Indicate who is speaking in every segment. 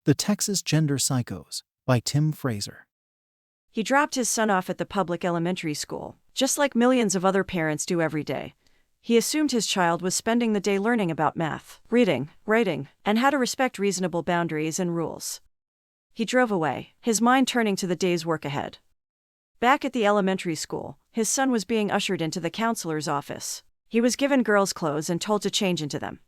Speaker 1: The Texas Gender Psychos by Tim Fraser.
Speaker 2: He dropped his son off at the public elementary school, just like millions of other parents do every day. He assumed his child was spending the day learning about math, reading, writing, and how to respect reasonable boundaries and rules. He drove away, his mind turning to the day's work ahead. Back at the elementary school, his son was being ushered into the counselor's office. He was given girls' clothes and told to change into them.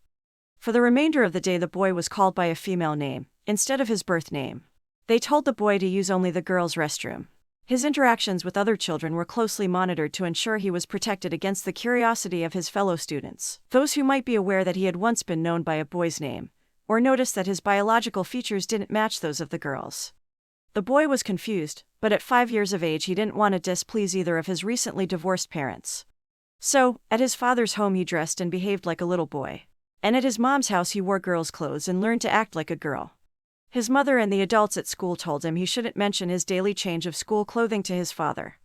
Speaker 2: For the remainder of the day, the boy was called by a female name, instead of his birth name. They told the boy to use only the girls' restroom. His interactions with other children were closely monitored to ensure he was protected against the curiosity of his fellow students, those who might be aware that he had once been known by a boy's name, or noticed that his biological features didn't match those of the girls. The boy was confused, but at 5 years of age he didn't want to displease either of his recently divorced parents. So, at his father's home he dressed and behaved like a little boy. And at his mom's house he wore girls' clothes and learned to act like a girl. His mother and the adults at school told him he shouldn't mention his daily change of school clothing to his father.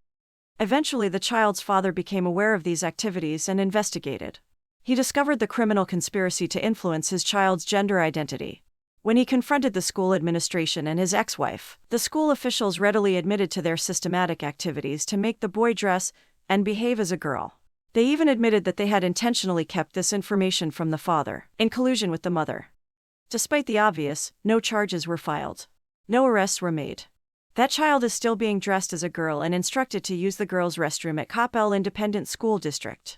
Speaker 2: Eventually the child's father became aware of these activities and investigated. He discovered the criminal conspiracy to influence his child's gender identity. When he confronted the school administration and his ex-wife, the school officials readily admitted to their systematic activities to make the boy dress and behave as a girl. They even admitted that they had intentionally kept this information from the father, in collusion with the mother. Despite the obvious, no charges were filed. No arrests were made. That child is still being dressed as a girl and instructed to use the girls' restroom at Coppell Independent School District.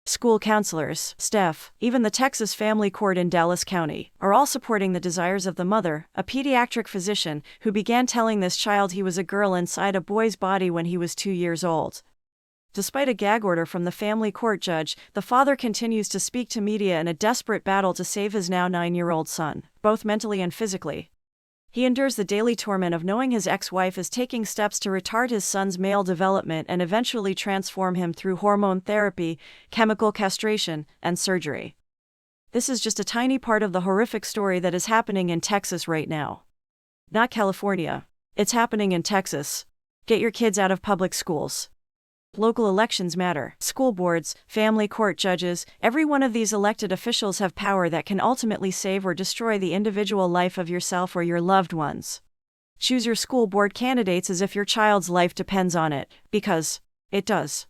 Speaker 2: School counselors, staff, even the Texas Family Court in Dallas County, are all supporting the desires of the mother, a pediatric physician who began telling this child he was a girl inside a boy's body when he was 2 years old. Despite a gag order from the family court judge, the father continues to speak to media in a desperate battle to save his now 9-year-old son, both mentally and physically. He endures the daily torment of knowing his ex-wife is taking steps to retard his son's male development and eventually transform him through hormone therapy, chemical castration, and surgery. This is just a tiny part of the horrific story that is happening in Texas right now. Not California. It's happening in Texas. Get your kids out of public schools. Local elections matter. School boards, family court judges, every one of these elected officials have power that can ultimately save or destroy the individual life of yourself or your loved ones. Choose your school board candidates as if your child's life depends on it, because it does.